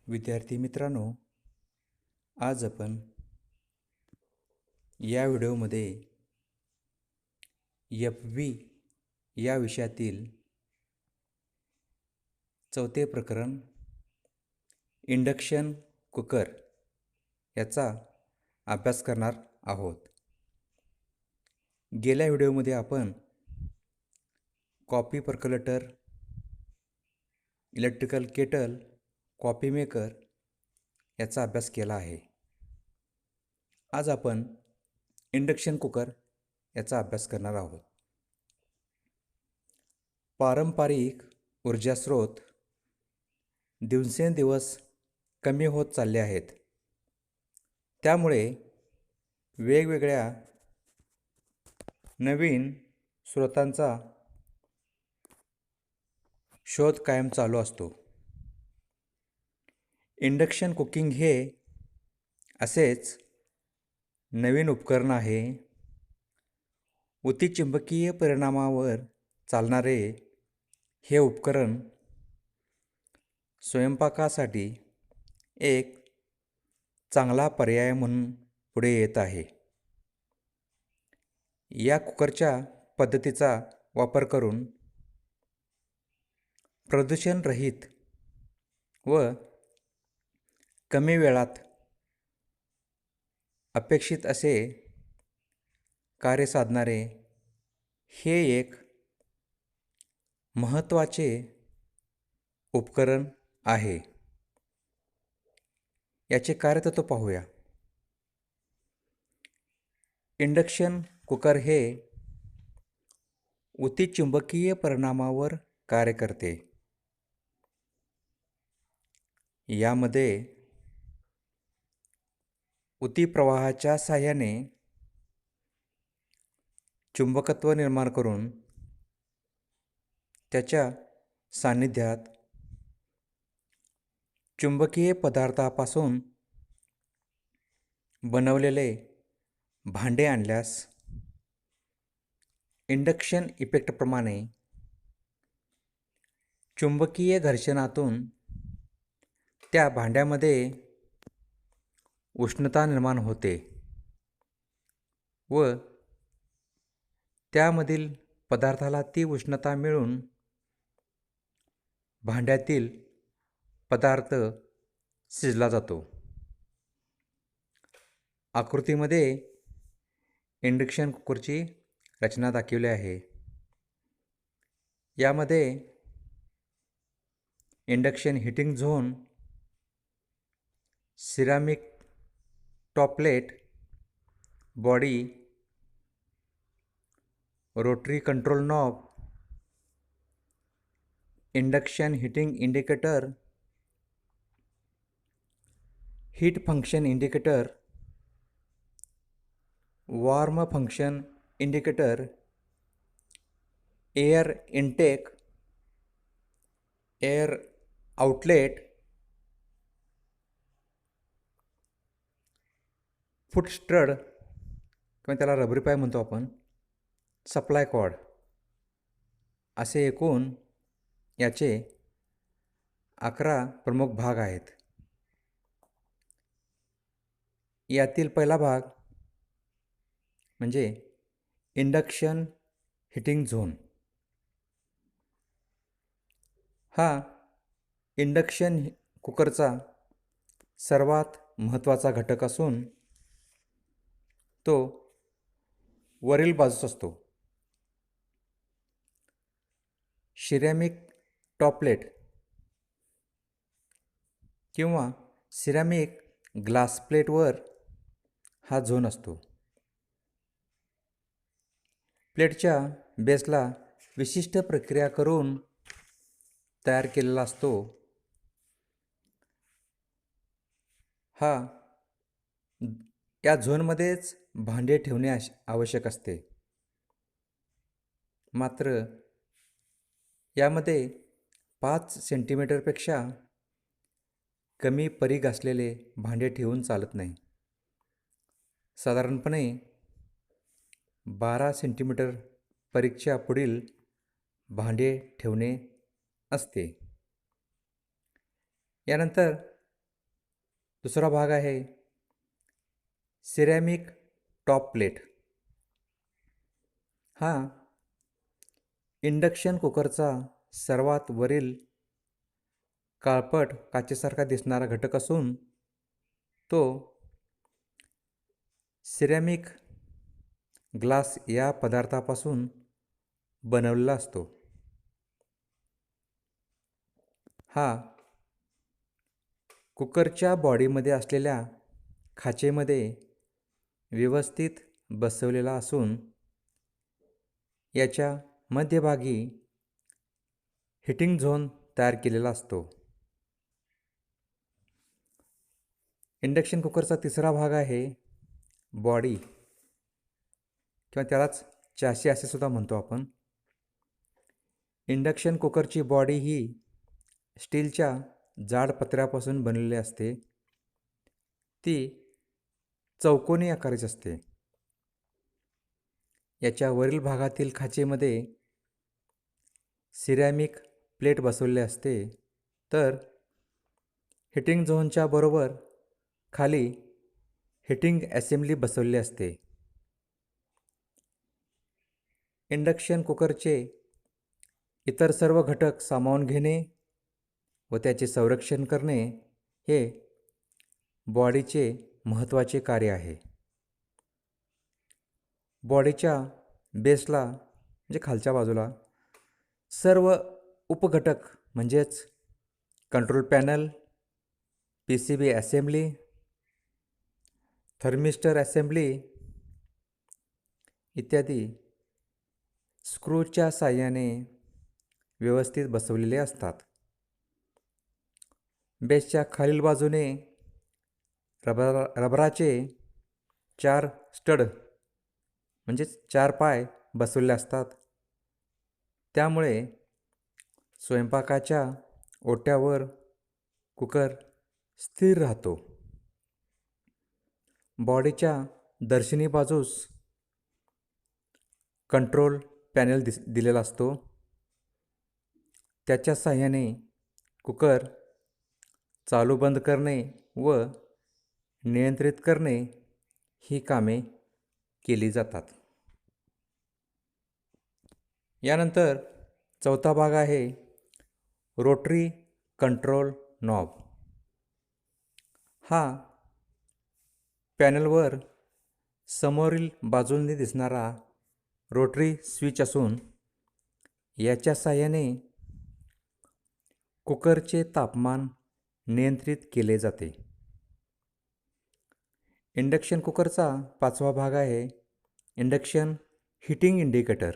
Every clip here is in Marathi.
विद्यार्थी मित्रांनो, आज आपण या व्हिडिओमध्ये एफ-व्ही या विषयातील चौथे प्रकरण इंडक्शन कुकर याचा अभ्यास करणार आहोत. गेल्या व्हिडिओमध्ये आपण coffee percolator, electrical kettle, coffee maker याचा अभ्यास केला आहे. आज आपण इंडक्शन कुकर याचा अभ्यास करणार आहोत. पारंपरिक ऊर्जा स्रोत दिवसेंदिवस कमी होत चालले आहेत. त्यामुळे वेगवेगळ्या नवीन स्रोतांचा शोध कायम चालू असतो. इंडक्शन कुकिंग हे असेच नवीन उपकरण आहे. उतीचुंबकीय परिणामावर चालणारे हे उपकरण स्वयंपाकासाठी एक चांगला पर्याय म्हणून पुढे येत आहे. या कुकरच्या पद्धतीचा वापर करून प्रदूषणरहित व कमी वेळात अपेक्षित असे कार्य साधणारे हे एक महत्त्वाचे उपकरण आहे. याचे कार्यतत्व पाहूया. इंडक्शन कुकर हे उतीचुंबकीय परिणामावर कार्य करते. यामध्ये उतीप्रवाहाच्या साहाय्याने चुंबकत्व निर्माण करून त्याच्या सान्निध्यात चुंबकीय पदार्थापासून बनवलेले भांडे आणल्यास इंडक्शन इफेक्टप्रमाणे चुंबकीय घर्षणातून त्या भांड्यामध्ये उष्णता निर्माण होते व त्यामधील पदार्थाला ती उष्णता मिळून भांड्यातील पदार्थ शिजला जातो. आकृतीमध्ये इंडक्शन कुकरची रचना दाखवली आहे. यामध्ये induction heating zone, ceramic top plate, body, rotary control knob, induction heating indicator, heat function indicator, warm function indicator, air intake, air outlet, foot stud किंवा त्याला रबरी पाय म्हणतो आपण, सप्लाय कॉर्ड असे एकूण याचे 11 प्रमुख भाग आहेत. यातील पहिला भाग म्हणजे इंडक्शन हीटिंग झोन. हा इंडक्शन कुकरचा सर्वात महत्त्वाचा घटक असून तो वरील बाजूस असतो. सिरॅमिक टॉपलेट किंवा सिरॅमिक ग्लास प्लेटवर हा झोन असतो. प्लेटच्या बेसला विशिष्ट प्रक्रिया करून तयार केलेला असतो. या झोनमध्येच भांडे ठेवणे आवश्यक असते. मात्र यामध्ये 5 सेंटीमीटरपेक्षा कमी परीघ असलेले भांडे ठेवून चालत नाही. साधारणपणे 12 सेंटीमीटर परीघच्या पुढील भांडे ठेवणे असते. यानंतर दुसरा भाग आहे सिरॅमिक टॉप प्लेट. हा इंडक्शन कुकरचा सर्वात वरील काळपट काचेसारखा दिसणारा घटक असून तो सिरॅमिक ग्लास या पदार्थापासून बनवलेला असतो. हा कुकरच्या बॉडीमध्ये असलेल्या खाचेमध्ये व्यवस्थित बसवलेला असून याच्या मध्यभागी हिटिंग झोन तयार केलेला असतो. इंडक्शन कुकरचा तिसरा भाग आहे बॉडी किंवा त्यालाच चासी असे सुद्धा म्हणतो आपण. इंडक्शन कुकरची बॉडी ही स्टीलच्या जाड पत्र्यापासून बनलेली असते. ती चौकोनी आकाराची असते. याच्या वरील भागातील खाचेमध्ये सिरॅमिक प्लेट बसवलेली असते, तर हिटिंग झोनच्या बरोबर खाली हिटिंग असेंब्ली बसवलेली असते. इंडक्शन कुकरचे इतर सर्व घटक सामावून घेणे व त्याचे संरक्षण करणे हे बॉडीचे महत्त्वाचे कार्य आहे. बॉडीच्या बेसला म्हणजे खालच्या बाजूला सर्व उपघटक म्हणजेच control panel, PCB assembly, thermistor assembly इत्यादी स्क्रूच्या साहाय्याने व्यवस्थित बसवलेले असतात. बेसच्या खालील बाजूने रबराचे 4 स्टड म्हणजेच 4 पाय बसवलेले असतात. त्यामुळे स्वयंपाकाच्या ओट्यावर कुकर स्थिर राहतो. बॉडीच्या दर्शनी बाजूस कंट्रोल पॅनल दिलेला असतो. त्याच्या साहाय्याने कुकर चालू बंद करणे व नियंत्रित करणे ही कामे केली जातात. यानंतर चौथा भाग आहे रोटरी कंट्रोल नॉब. हा पॅनलवर समोरील बाजूने दिसणारा रोटरी स्विच असून याच्या साहाय्याने कुकरचे तापमान नियंत्रित केले जाते. इंडक्शन कुकरचा पाचवा भाग आहे इंडक्शन हीटिंग इंडिकेटर.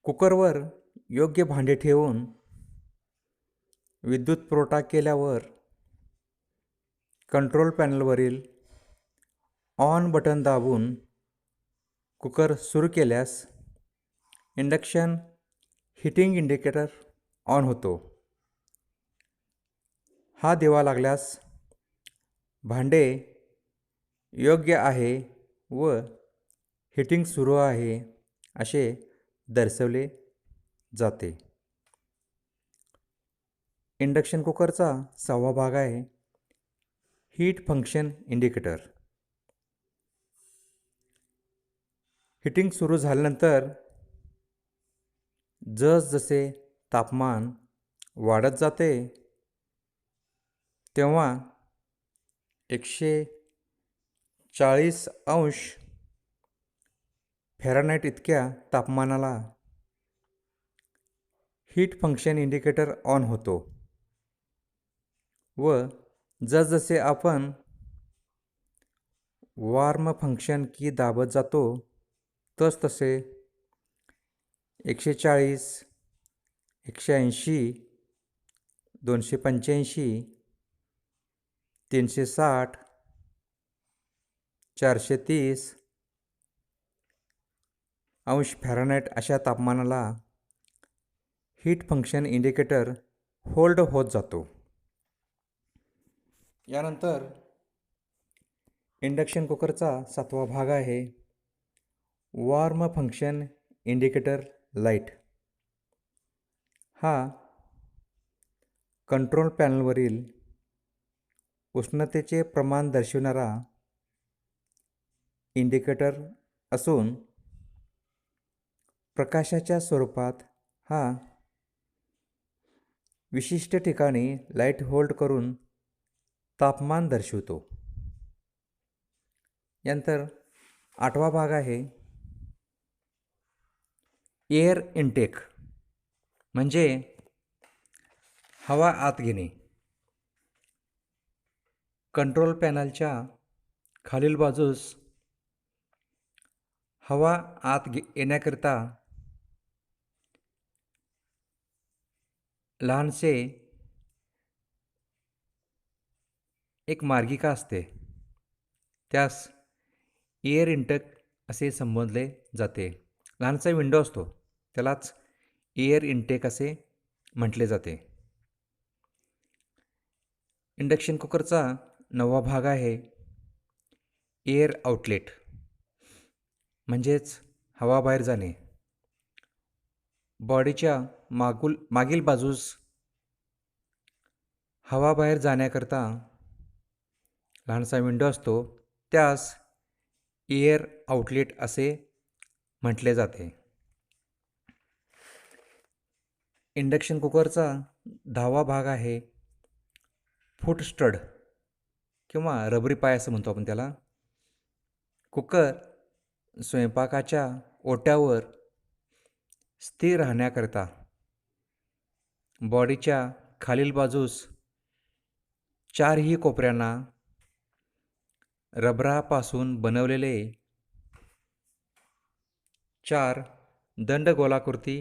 कुकरवर योग्य भांडे ठेवून विद्युत पुरवठा केल्यावर कंट्रोल पॅनलवरील ऑन बटन दाबून कुकर सुरू केल्यास इंडक्शन हीटिंग इंडिकेटर ऑन होतो. हा दिवा लागल्यास भांडे योग्य आहे व हीटिंग सुरू आहे असे दर्शवले जाते. इंडक्शन कुकरचा 6वा भाग आहे हीट फंक्शन इंडिकेटर. हीटिंग सुरू झाल्यानंतर जसजसे तापमान वाढत जाते तेव्हा 140 अंश फॅरनहाइट इतक्या तापमानाला हीट फंक्शन इंडिकेटर ऑन होतो व जसजसे आपण वॉर्म फंक्शन की दाबत जातो तसतसे 140, 180, 285, 360, 430 अंश फॅरनहाइट अशा तापमानाला हीट फंक्शन इंडिकेटर होल्ड होत जातो. यानंतर इंडक्शन कुकरचा 7वा भाग आहे वॉर्म फंक्शन इंडिकेटर लाईट. हा कंट्रोल पॅनलवरील उष्णतेचे प्रमाण दर्शविणारा इंडिकेटर असून प्रकाशाच्या स्वरूपात हा विशिष्ट ठिकाणी लाईट होल्ड करून तापमान दर्शवतो. यानंतर 8वा भाग आहे एअर इनटेक, म्हणजे हवा आत घेणे. कंट्रोल पॅनलच्या खालील बाजूस हवा आत येण्याकरिता लहानसे एक मार्गिका असते. त्यास एअर इनटेक असे संबोधले जाते. लहानसा विंडो असतो, त्यालाच एअर इनटेक असे म्हटले जाते. इंडक्शन कुकरचा 9वा भाग आहे एअर आउटलेट, म्हणजेच हवा बाहेर जाणे. बॉडीच्या मागील बाजूस हवा बाहेर जाण्याकरता लहानसा विंडो असतो, त्यास एअर आउटलेट असे म्हटले जाते. इंडक्शन कुकरचा 10वा भाग आहे फूट स्टड किंवा रबरी पाय असं म्हणतो आपण त्याला. कुकर स्वयंपाकाच्या ओट्यावर स्थिर राहण्याकरता बॉडीच्या खालील बाजूस चारही कोपऱ्यांना रबरापासून बनवलेले 4 दंडगोलाकृती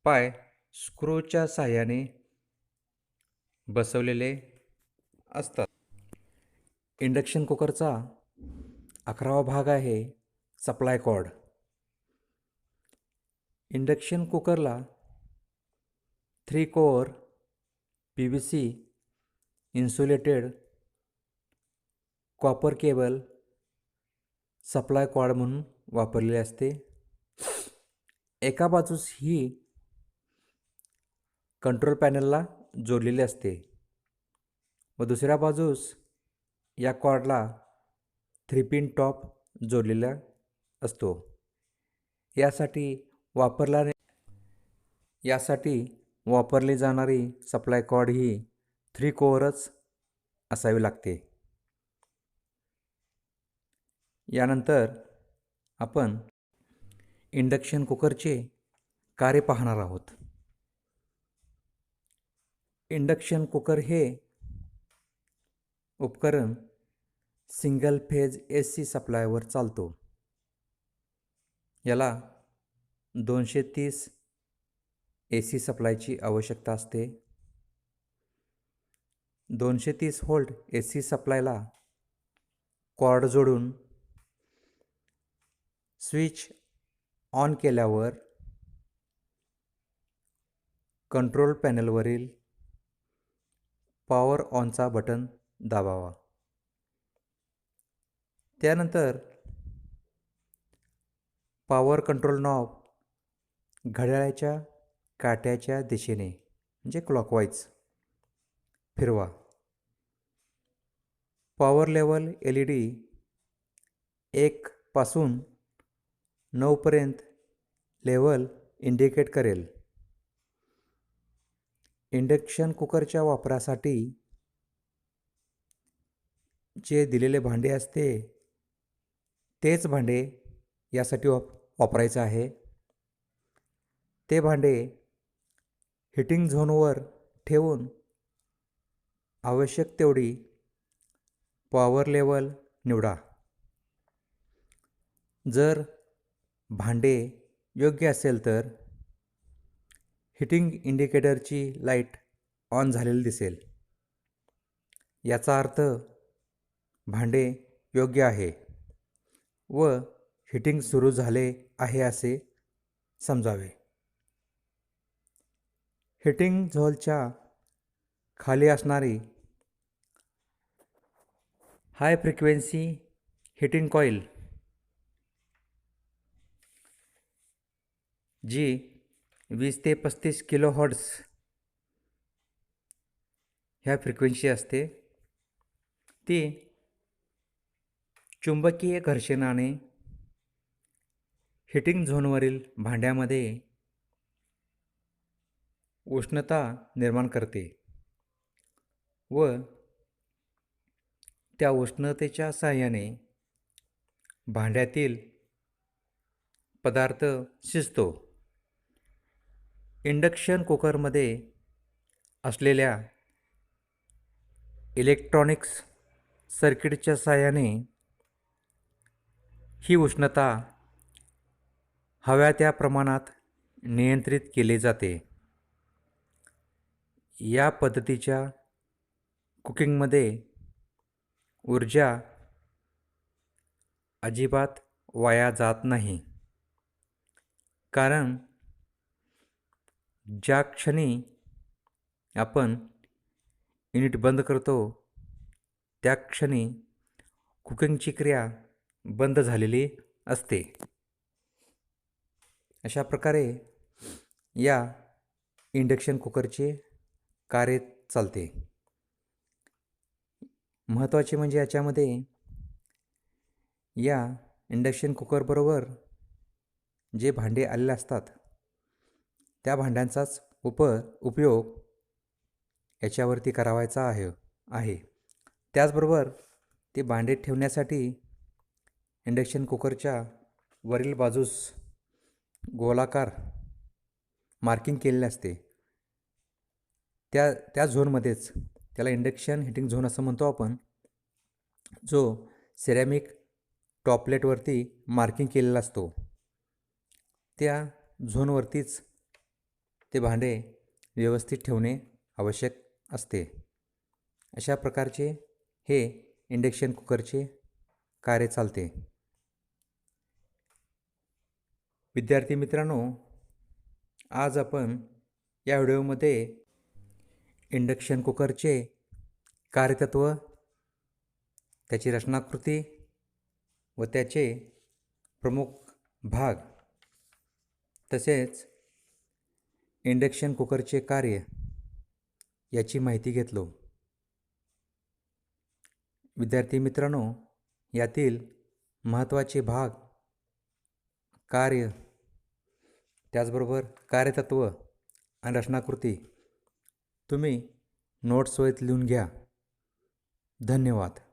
पाय स्क्रूच्या साहाय्याने बसवलेले असतात. इंडक्शन कुकरचा 11वा भाग आहे सप्लाय कॉर्ड. इंडक्शन कुकरला 3 core PVC insulated copper cable supply cord म्हणून वापरलेले असते. एका बाजूस ही कंट्रोल पॅनलला जोडलेले असते व दुसऱ्या बाजूस या कॉर्डला 3 पिन टॉप जोडलेला असतो. यासाठी वापरली जाणारी सप्लाय कॉर्ड ही 3 कोअरच असावी लागते. यानंतर आपण इंडक्शन कुकरचे कार्य पाहणार आहोत. इंडक्शन कुकर हे उपकरण सिंगल फेज AC सप्लायवर चालतो. याला 230 AC सप्लायची आवश्यकता असते. 230 व्होल्ट AC सप्लायला कॉर्ड जोडून स्विच ऑन केल्यावर कंट्रोल पॅनलवरील पॉवर ऑनचा बटन दाबावा. त्यानंतर पॉवर कंट्रोल नॉब घड्याळाच्या काट्याच्या दिशेने म्हणजे क्लॉकवाईज फिरवा. पॉवर लेवल LED 1 पासून 9 पर्यंत लेवल इंडिकेट करेल. इंडक्शन कुकरच्या वापरासाठी जे दिलेले भांडे असते तेच भांडे यासाठी वापरायचं आहे. ते भांडे हिटिंग झोनवर ठेवून आवश्यक तेवढी पॉवर लेवल निवडा. जर भांडे योग्य असेल तर हिटिंग इंडिकेटरची लाईट ऑन झालेली दिसेल. याचा अर्थ भांडे योग्य आहे व हिटिंग सुरू झाले आहे असे समजावे. हिटिंग झोनच्या खाली असणारी हाय फ्रिक्वेन्सी हिटिंग कॉईल जी 20 ते 35 किलो हर्ट्झ ह्या फ्रिक्वेन्सी असते ती चुंबकीय घर्षणाने हीटिंग झोनवरील भांड्यामध्ये उष्णता निर्माण करते व त्या उष्णतेच्या साहाय्याने भांड्यातील पदार्थ शिजतो. इंडक्शन कुकरमध्ये असलेल्या इलेक्ट्रॉनिक्स सर्किटच्या साहाय्याने ही उष्णता हव्या त्या प्रमाणात नियंत्रित केली जाते. या पद्धतीच्या कुकिंगमध्ये ऊर्जा अजिबात वाया जात नाही. कारण ज्या क्षणी आपण युनिट बंद करतो त्या क्षणी कुकिंगची क्रिया बंद झालेली असते. अशा प्रकारे या इंडक्शन कुकरचे कार्य चालते. महत्त्वाचे म्हणजे याच्यामध्ये या इंडक्शन कुकरबरोबर जे भांडे आलेले असतात त्या भांड्यांचाच उपयोग याच्यावरती करावायचा आहे. त्याचबरोबर ते भांडे ठेवण्यासाठी इंडक्शन कुकरच्या वरील बाजूस गोलाकार मार्किंग केलेले असते. त्या झोनमध्येच त्याला इंडक्शन हिटिंग झोन असं म्हणतो आपण, जो सिरॅमिक टॉपलेटवरती मार्किंग केलेला असतो. त्या झोनवरतीच ते भांडे व्यवस्थित ठेवणे आवश्यक असते. अशा प्रकारचे हे इंडक्शन कुकरचे कार्य चालते. विद्यार्थी मित्रांनो, आज आपण या व्हिडिओमध्ये इंडक्शन कुकरचे कार्यतत्व, त्याची रचनाकृती व त्याचे प्रमुख भाग तसेच इंडक्शन कुकरचे कार्य याची माहिती घेतलो. विद्यार्थी मित्रांनो, यातील महत्त्वाचे भाग, कार्य, त्याचबरोबर कार्यतत्व आणि रचनाकृती तुम्ही नोट्सवरती लिहून घ्या. धन्यवाद.